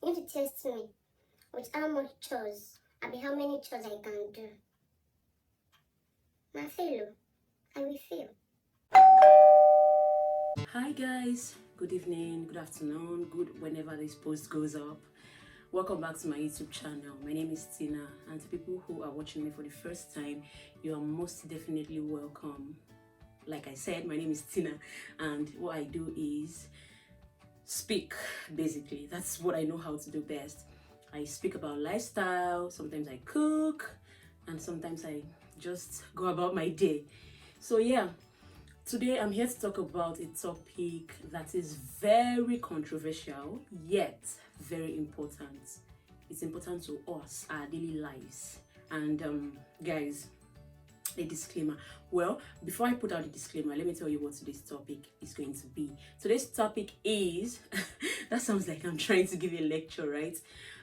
You need to test me with how much chores, I mean how many chores I can do. My fellow, I will fail. Hi guys, good evening, good afternoon, good whenever this post goes up. Welcome back to my YouTube channel. My name is Tina, and to people who are watching me for the first time, you are most definitely welcome. Like I said, my name is Tina, and what I do is speak, basically. That's what I know how to do best. I speak about lifestyle, sometimes I cook, and sometimes I just go about my day. So yeah, today I'm here to talk about a topic that is very controversial, yet very important. It's important to us, our daily lives. And guys, a disclaimer. Well, before I put out the disclaimer, let me tell you what today's topic is going to be. Today's topic is that sounds like I'm trying to give a lecture, right?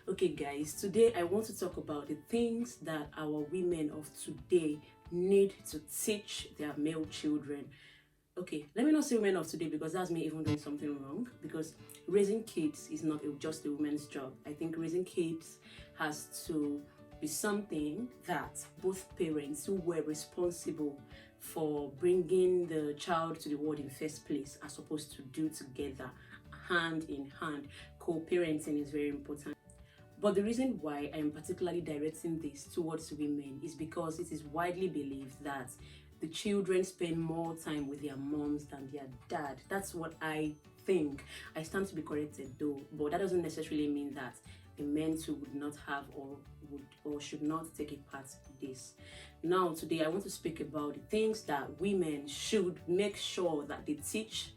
Okay guys, today I want to talk about the things that our women of today need to teach their male children. Okay, let me not say women of today, because that's me even doing something wrong, because raising kids is not just a woman's job. I think raising kids has to be something that both parents who were responsible for bringing the child to the world in first place are supposed to do together, hand in hand. Co-parenting is very important. But the reason why I am particularly directing this towards women is because it is widely believed that the children spend more time with their moms than their dad. That's what I think. I stand to be corrected though, but that doesn't necessarily mean that the men too would not have or should not take a part in this. Now today I want to speak about the things that women should make sure that they teach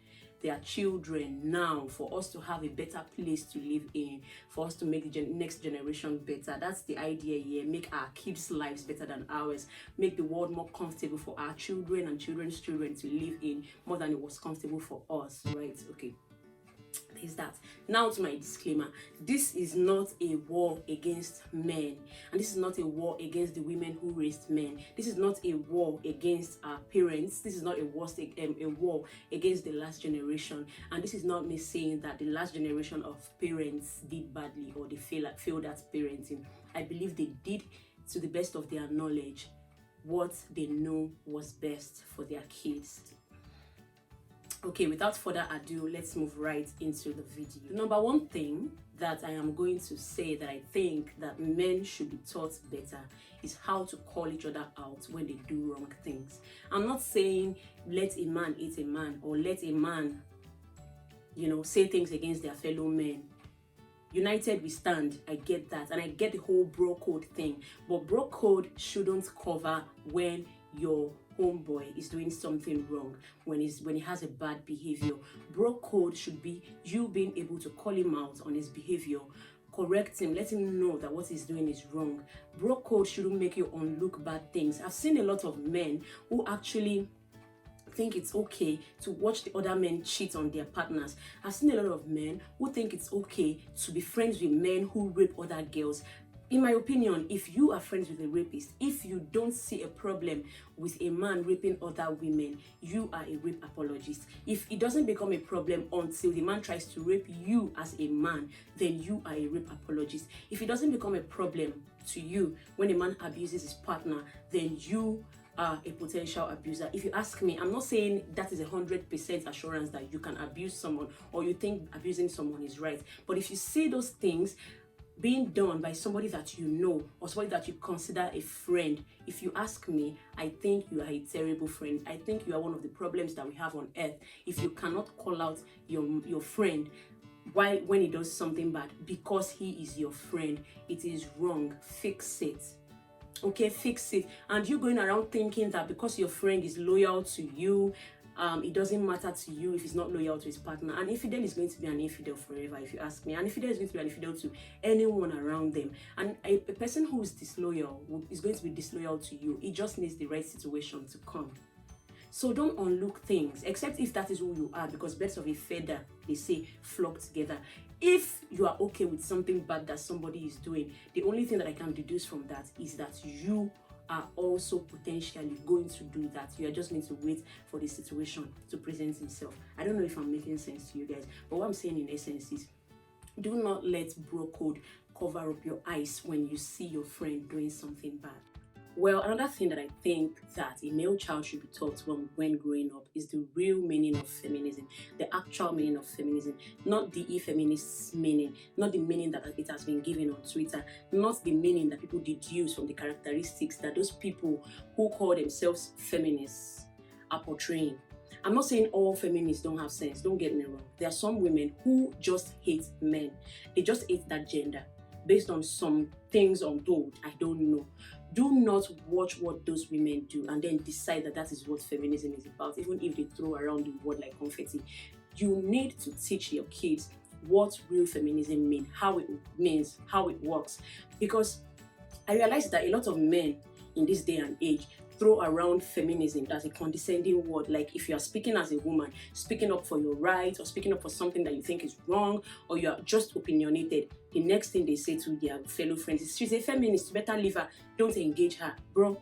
their children now, for us to have a better place to live in, for us to make the next generation better. That's the idea here. Make our kids' lives better than ours. Make the world more comfortable for our children and children's children to live in, more than it was comfortable for us, right? Okay. Is that. Now to my disclaimer. This is not a war against men, and this is not a war against the women who raised men. This is not a war against our parents. This is not a war against the last generation, and this is not me saying that the last generation of parents did badly or they failed at parenting. I believe they did, to the best of their knowledge, what they know was best for their kids. Okay, without further ado, let's move right into the video. Number one thing that I am going to say that I think that men should be taught better is how to call each other out when they do wrong things. I'm not saying let a man eat a man, or let a man, say things against their fellow men. United we stand. I get that, and I get the whole bro code thing, but bro code shouldn't cover when your homeboy is doing something wrong, when he has a bad behavior. Bro code should be you being able to call him out on his behavior, correct him, let him know that what he's doing is wrong. Bro code shouldn't make you unlook bad things. I've seen a lot of men who actually think it's okay to watch the other men cheat on their partners. I've seen a lot of men who think it's okay to be friends with men who rape other girls. In my opinion, if you are friends with a rapist, if you don't see a problem with a man raping other women, you are a rape apologist. If it doesn't become a problem until the man tries to rape you as a man, then you are a rape apologist. If it doesn't become a problem to you when a man abuses his partner, then you are a potential abuser. If you ask me, I'm not saying that is 100% assurance that you can abuse someone or you think abusing someone is right. But if you see those things being done by somebody that you know or somebody that you consider a friend, if you ask me, I think you are a terrible friend. I think you are one of the problems that we have on earth. If you cannot call out your friend when he does something bad because he is your friend, it is wrong. Fix it. Okay, fix it. And you going around thinking that because your friend is loyal to you, it doesn't matter to you if he's not loyal to his partner. An infidel is going to be an infidel forever, if you ask me. An infidel is going to be an infidel to anyone around them. And a person who is disloyal is going to be disloyal to you. It just needs the right situation to come. So don't unlook things, except if that is who you are, because birds of a feather, they say, flock together. If you are okay with something bad that somebody is doing, the only thing that I can deduce from that is that you are also potentially going to do that. You are just going to wait for the situation to present itself. I don't know if I'm making sense to you guys, but what I'm saying in essence is, Do not let bro code cover up your eyes when you see your friend doing something bad. Well, another thing that I think that a male child should be taught when growing up is the real meaning of feminism, the actual meaning of feminism, not the e-feminist meaning, not the meaning that it has been given on Twitter, not the meaning that people deduce from the characteristics that those people who call themselves feminists are portraying. I'm not saying all feminists don't have sense, don't get me wrong. There are some women who just hate men. They just hate that gender based on some things untold. I don't know. Do not watch what those women do and then decide that that is what feminism is about, even if they throw around the word like confetti. You need to teach your kids what real feminism means, how it works. Because I realize that a lot of men in this day and age throw around feminism as a condescending word. Like if you are speaking as a woman, speaking up for your rights or speaking up for something that you think is wrong, or you are just opinionated, the next thing they say to their fellow friends is, she's a feminist, better leave her, don't engage her. Bro,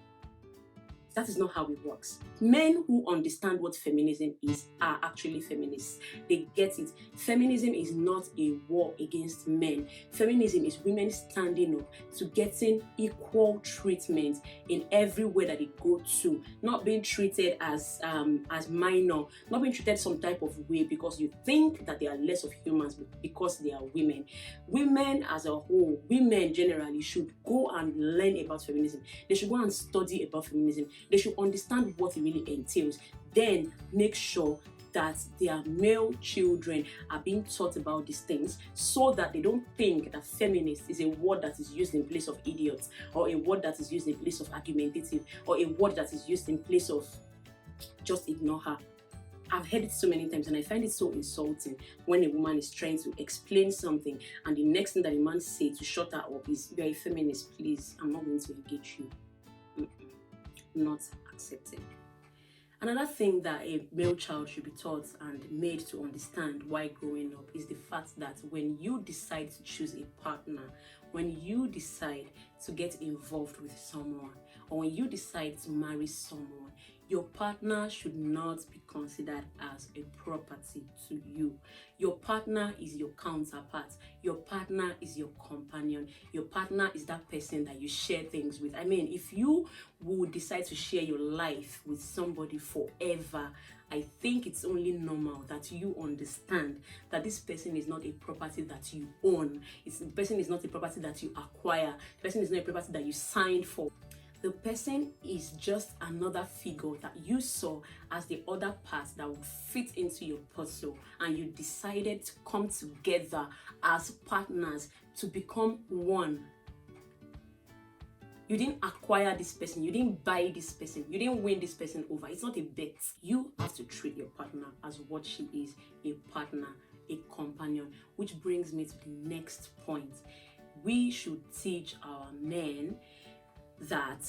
that is not how it works. Men who understand what feminism is are actually feminists. They get it. Feminism is not a war against men. Feminism is women standing up to getting equal treatment in every way that they go to, not being treated as minor, not being treated some type of way because you think that they are less of humans because they are women. Women as a whole, women generally should go and learn about feminism. They should go and study about feminism. They should understand what it really entails. Then make sure that their male children are being taught about these things so that they don't think that feminist is a word that is used in place of idiots, or a word that is used in place of argumentative, or a word that is used in place of just ignore her. I've heard it so many times and I find it so insulting when a woman is trying to explain something and the next thing that a man says to shut her up is, "You're a feminist, please, I'm not going to engage you." Not accepted. Another thing that a male child should be taught and made to understand while growing up is the fact that when you decide to choose a partner, when you decide to get involved with someone, or when you decide to marry someone, your partner should not be considered as a property to you. Your partner is your counterpart. Your partner is your companion. Your partner is that person that you share things with. I mean, if you would decide to share your life with somebody forever, I think it's only normal that you understand that this person is not a property that you own. The person is not a property that you acquire. The person is not a property that you signed for. The person is just another figure that you saw as the other part that would fit into your puzzle, and you decided to come together as partners to become one. You didn't acquire this person, you didn't buy this person, you didn't win this person over. It's not a bet. You have to treat your partner as what she is, a partner, a companion, which brings me to the next point. We should teach our men that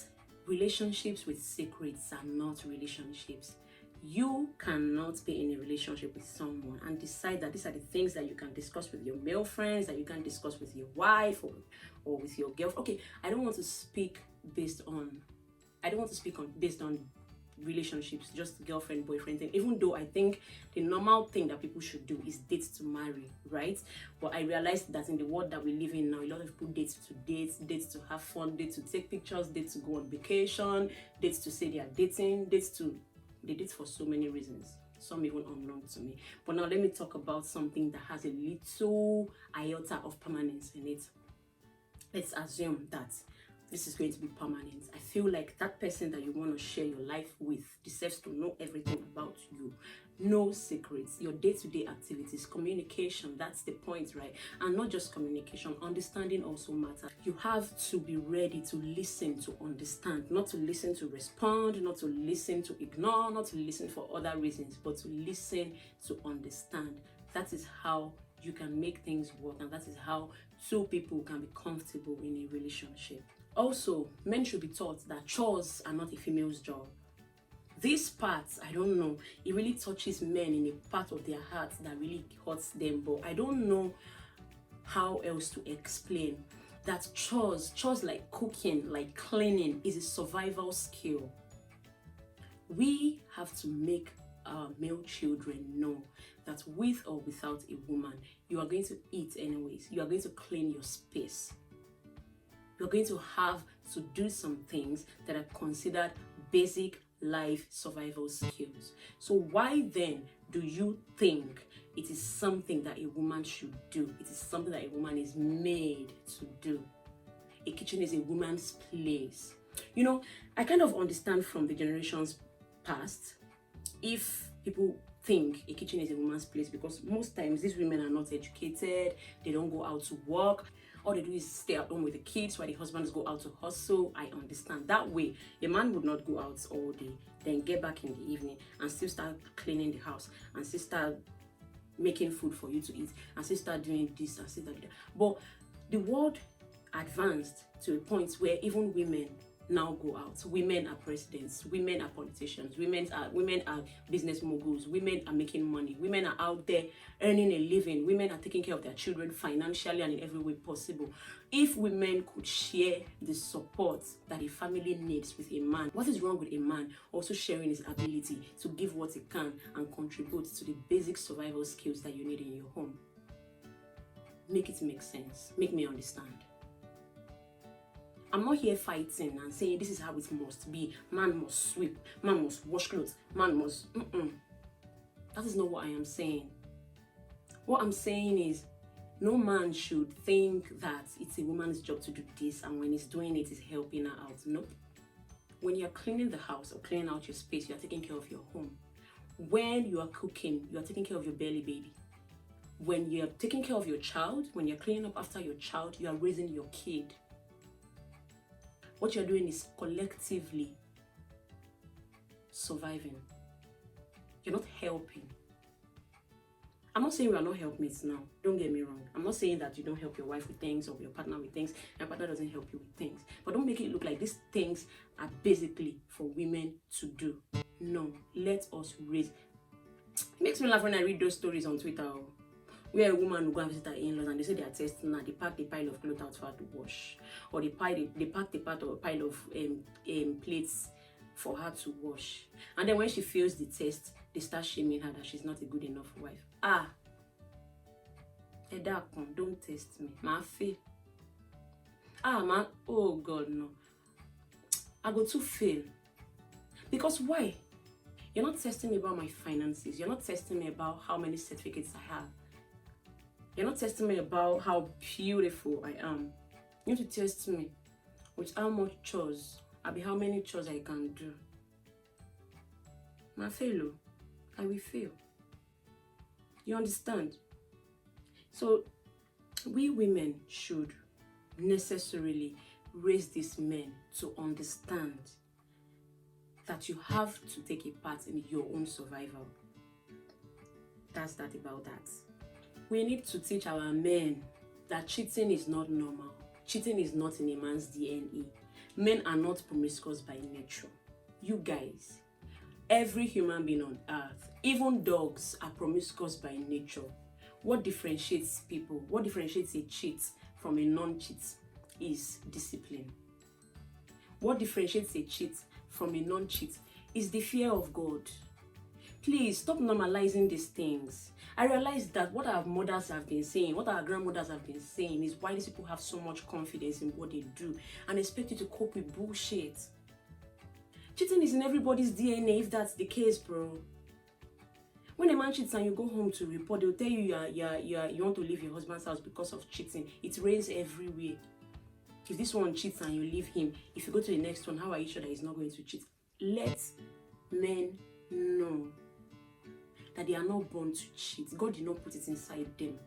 relationships with secrets are not relationships. You cannot be in a relationship with someone and decide that these are the things that you can discuss with your male friends, that you can discuss with your wife or with your girlfriend. Okay, I don't want to speak based on relationships, just girlfriend, boyfriend thing, even though I think the normal thing that people should do is date to marry, right? But I realized that in the world that we live in now, a lot of people date to date to have fun, date to take pictures, date to go on vacation, date to say they are dating, they date for so many reasons, some even unknown to me. But now let me talk about something that has a little iota of permanence in it. Let's assume that this is going to be permanent. I feel like that person that you want to share your life with deserves to know everything about you. No secrets, your day-to-day activities, communication, that's the point, right? And not just communication, understanding also matters. You have to be ready to listen, to understand, not to listen to respond, not to listen to ignore, not to listen for other reasons, but to listen to understand. That is how you can make things work, and that is how two people can be comfortable in a relationship. Also, men should be taught that chores are not a female's job. This part, I don't know, it really touches men in a part of their heart that really hurts them, but I don't know how else to explain that chores like cooking, like cleaning, is a survival skill. We have to make our male children know that with or without a woman, you are going to eat anyways. You are going to clean your space. You're going to have to do some things that are considered basic life survival skills. So why then do you think it is something that a woman should do? It is something that a woman is made to do. A kitchen is a woman's place. You know, I kind of understand from the generations past if people think a kitchen is a woman's place, because most times these women are not educated, they don't go out to work. All they do is stay at home with the kids while the husbands go out to hustle. I understand. That way, a man would not go out all day, then get back in the evening and still start cleaning the house and still start making food for you to eat and still start doing this and still start doing that. But the world advanced to a point where even women now go out. Women are presidents, women are politicians, women are business moguls, women are making money, women are out there earning a living, women are taking care of their children financially and in every way possible. If women could share the support that a family needs with a man, what is wrong with a man also sharing his ability to give what he can and contribute to the basic survival skills that you need in your home? Make it make sense. Make me understand. I'm not here fighting and saying this is how it must be. Man must sweep, man must wash clothes, man must... That is not what I am saying. What I'm saying is, no man should think that it's a woman's job to do this, and when he's doing it, he's helping her out. Nope. When you're cleaning the house or cleaning out your space, you're taking care of your home. When you are cooking, you are taking care of your belly baby. When you're taking care of your child, when you're cleaning up after your child, you are raising your kid. What you're doing is collectively surviving. You're not helping. I'm not saying we are not helpmates now. Don't get me wrong. I'm not saying that you don't help your wife with things or your partner with things. Your partner doesn't help you with things. But don't make it look like these things are basically for women to do. No. Let us raise. It makes me laugh when I read those stories on Twitter. Where a woman will go and visit her in-laws and they say they are testing her, they pack the pile of clothes out for her to wash, or they pack the pile of plates for her to wash, and then when she fails the test, they start shaming her that she's not a good enough wife. Don't test me, ma fail. Man, oh God, no, I go to fail. Because why? You're not testing me about my finances. You're not testing me about how many certificates I have. You're not testing me about how beautiful I am. You need to test me with how much chores, how many chores I can do. I fail. I will fail. You understand? So, we women should necessarily raise these men to understand that you have to take a part in your own survival. That's that about that. We need to teach our men that cheating is not normal. Cheating is not in a man's DNA. Men are not promiscuous by nature. You guys, every human being on earth, even dogs, are promiscuous by nature. What differentiates people, what differentiates a cheat from a non-cheat is discipline. What differentiates a cheat from a non-cheat is the fear of God. Please stop normalizing these things. I realize that what our mothers have been saying, what our grandmothers have been saying, is why these people have so much confidence in what they do and expect you to cope with bullshit. Cheating is in everybody's DNA if that's the case, bro. When a man cheats and you go home to report, they'll tell you you want to leave your husband's house because of cheating. It rains everywhere. If this one cheats and you leave him, if you go to the next one, how are you sure that he's not going to cheat? Let men know that they are not born to cheat. God did not put it inside them.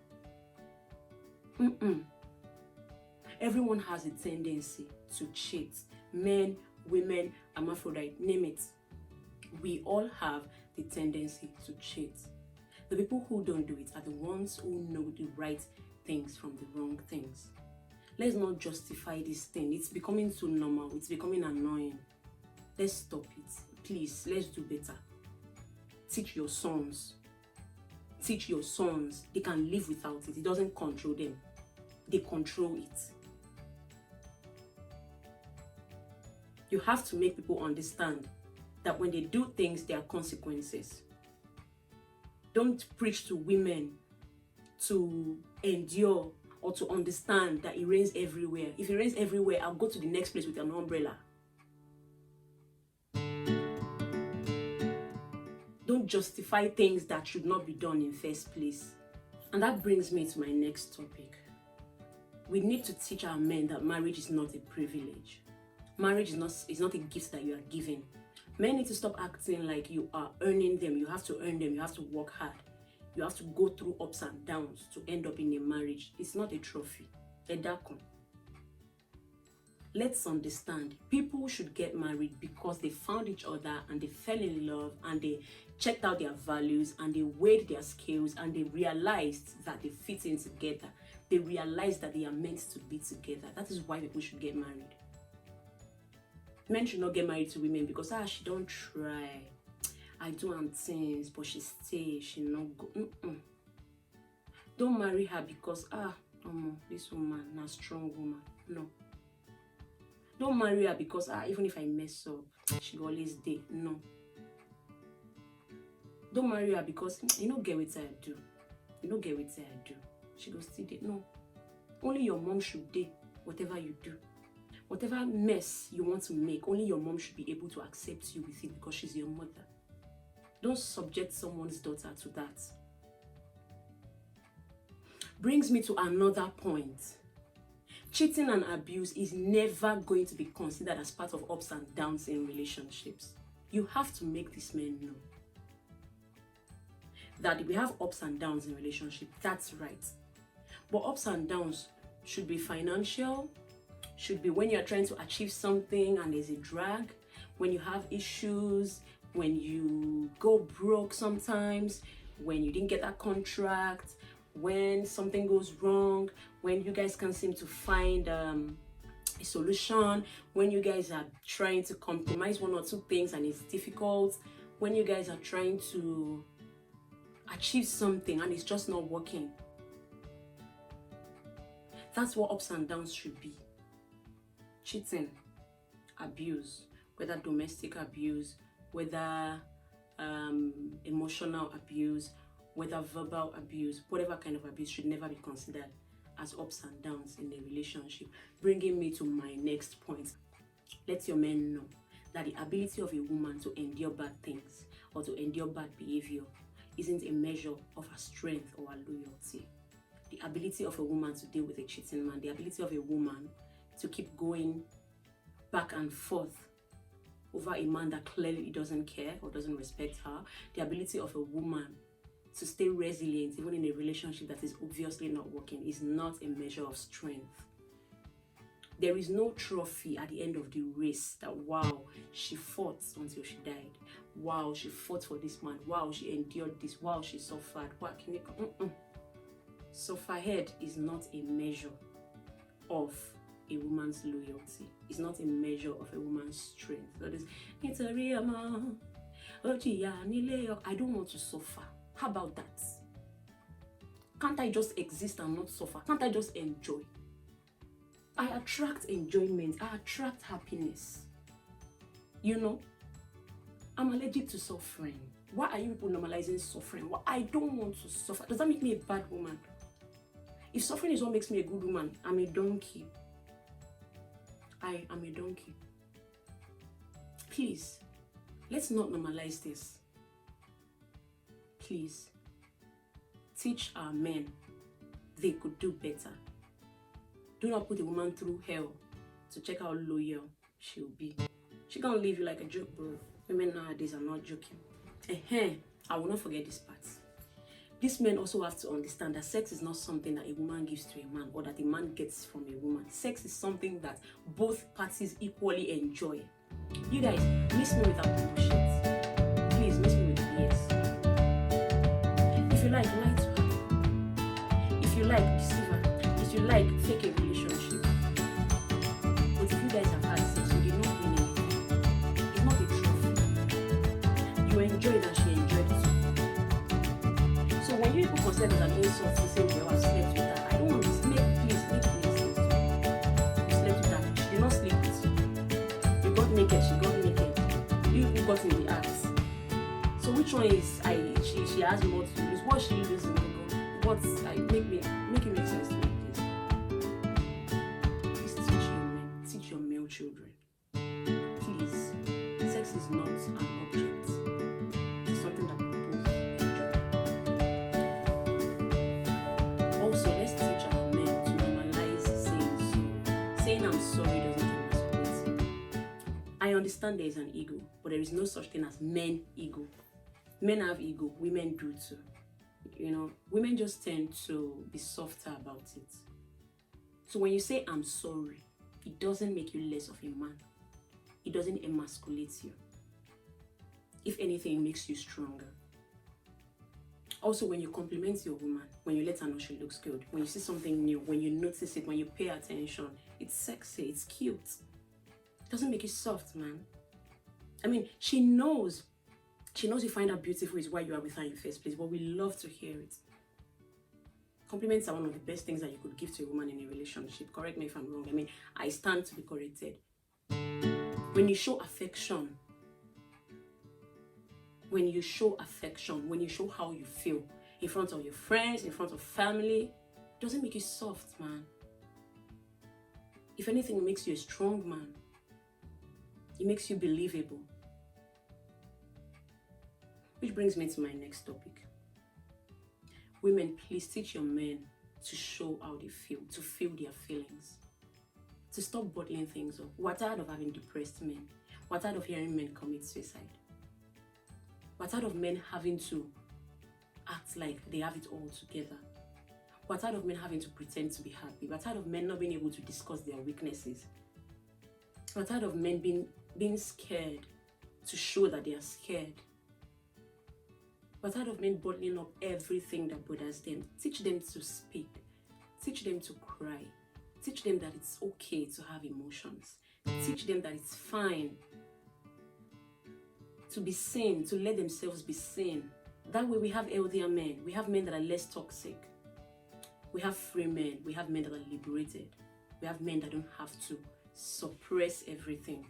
Everyone has a tendency to cheat. Men, women, hermaphrodite, name it. We all have the tendency to cheat. The people who don't do it are the ones who know the right things from the wrong things. Let's not justify this thing. It's becoming too normal. It's becoming annoying. Let's stop it. Please, let's do better. Teach your sons. Teach your sons. They can live without it. It doesn't control them. They control it. You have to make people understand that when they do things, there are consequences. Don't preach to women to endure or to understand that it rains everywhere. If it rains everywhere, I'll go to the next place with an umbrella. Don't justify things that should not be done in first place. And that brings me to my next topic. We need to teach our men that marriage is not a privilege. Marriage is not a gift that you are given. Men need to stop acting like you are earning them. You have to earn them. You have to work hard. You have to go through ups and downs to end up in a marriage. It's not a trophy. Let's understand, people should get married because they found each other and they fell in love and they checked out their values and they weighed their skills and they realized that they fit in together. They realized that they are meant to be together. That is why people should get married. Men should not get married to women because she don't try. I do am things, but she stay, she not go. Don't marry her because this woman na strong woman. No. Don't marry her because even if I mess up, she always dey. No. Don't marry her because you don't get what I do. You don't get what I do. She go still dey. No. Only your mom should dey whatever you do. Whatever mess you want to make, only your mom should be able to accept you with it because she's your mother. Don't subject someone's daughter to that. Brings me to another point. Cheating and abuse is never going to be considered as part of ups and downs in relationships. You have to make these men know that we have ups and downs in relationship. That's right. But ups and downs should be financial, should be when you're trying to achieve something and there's a drag, when you have issues, when you go broke sometimes, when you didn't get that contract, when something goes wrong, when you guys can't seem to find a solution, when you guys are trying to compromise one or two things and it's difficult, when you guys are trying to achieve something and it's just not working. That's what ups and downs should be. Cheating, abuse, whether domestic abuse, whether emotional abuse, whether verbal abuse, whatever kind of abuse should never be considered as ups and downs in a relationship. Bringing me to my next point. Let your men know that the ability of a woman to endure bad things or to endure bad behavior isn't a measure of her strength or her loyalty. The ability of a woman to deal with a cheating man, the ability of a woman to keep going back and forth over a man that clearly doesn't care or doesn't respect her, the ability of a woman to stay resilient even in a relationship that is obviously not working is not a measure of strength. There is no trophy at the end of the race that, wow, she fought until she died. Wow, she fought for this man. Wow, she endured this. Wow, she suffered. Sufferhead is not a measure of a woman's loyalty. It's not a measure of a woman's strength. That is, I don't want to suffer. How about that? Can't I just exist and not suffer? Can't I just enjoy? I attract enjoyment. I attract happiness. You know, I'm allergic to suffering. Why are you people normalizing suffering? Why? I don't want to suffer. Does that make me a bad woman? If suffering is what makes me a good woman, I'm a donkey. I am a donkey. Please, let's not normalize this. Please, teach our men they could do better. Do not put a woman through hell to check how loyal she'll be. She can't leave you like a joke, bro. Women nowadays are not joking. I will not forget this part. These men also have to understand that sex is not something that a woman gives to a man or that a man gets from a woman. Sex is something that both parties equally enjoy. You guys, miss me without bullshit. Please, miss me with yes. If you like, lie to her. If you like, deceive her. If you like, fake a relationship. But if you guys have had sex, you did not win anything. It's not a trophy. You enjoyed and she enjoyed it too. So when you people consider it an insult to say you have slept with her, I don't want to sleep. Please sleep with her. You slept with her. She did not sleep with you. You got naked. She got naked. You got in the act. So which one is she has more to what she does in Google, what's like make it make sense to me, please. Please teach your male children. Please, sex is not an object. It's something that both enjoy. Also, let's teach our men to normalize saying sorry. Saying I'm sorry doesn't emasculate. I understand there is an ego, but there is no such thing as men ego. Men have ego, women do too. You know, women just tend to be softer about it. So when you say I'm sorry, it doesn't make you less of a man. It doesn't emasculate you. If anything, it makes you stronger. Also, when you compliment your woman, when you let her know she looks good, when you see something new, when you notice it, when you pay attention, it's sexy, it's cute. It doesn't make you soft, man. I mean, she knows you find her beautiful is why you are with her in the first place, but we love to hear it. Compliments are one of the best things that you could give to a woman in a relationship. Correct me if I'm wrong. I mean, I stand to be corrected. When you show affection, when you show how you feel in front of your friends, in front of family, it doesn't make you soft, man. If anything, it makes you a strong man. It makes you believable. Which brings me to my next topic. Women, please teach your men to show how they feel, to feel their feelings, to stop bottling things up. We're tired of having depressed men. We're tired of hearing men commit suicide. We're tired of men having to act like they have it all together. We're tired of men having to pretend to be happy. We're tired of men not being able to discuss their weaknesses. We're tired of men being scared to show that they are scared. We're tired of men bottling up everything that bothers them. Teach them to speak. Teach them to cry. Teach them that it's okay to have emotions. Teach them that it's fine to be seen, to let themselves be seen. That way we have healthier men. We have men that are less toxic. We have free men. We have men that are liberated. We have men that don't have to suppress everything.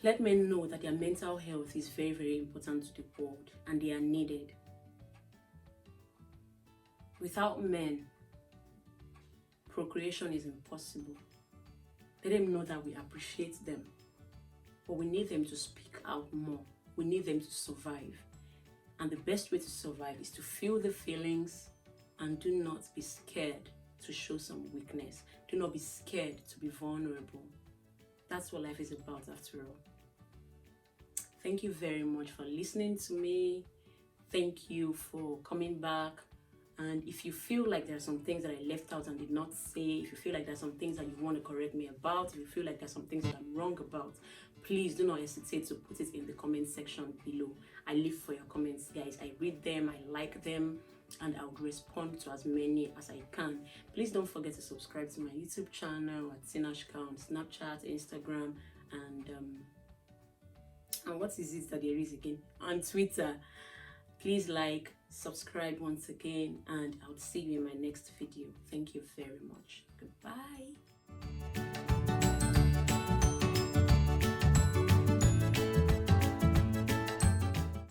Let men know that their mental health is very, very important to the world and they are needed. Without men, procreation is impossible. Let them know that we appreciate them, but we need them to speak out more. We need them to survive. And the best way to survive is to feel the feelings and do not be scared to show some weakness. Do not be scared to be vulnerable. That's what life is about after all. Thank you very much for listening to me. Thank you for coming back. And if you feel like there are some things that I left out and did not say, if you feel like there are some things that you want to correct me about, if you feel like there are some things that I'm wrong about, please do not hesitate to put it in the comment section below. I live for your comments, guys. I read them, I like them, and I would respond to as many as I can. Please don't forget to subscribe to my YouTube channel at Tinashka on Snapchat, Instagram, and what is it that there is again? On Twitter. Please like, subscribe once again, and I'll see you in my next video. Thank you very much. Goodbye.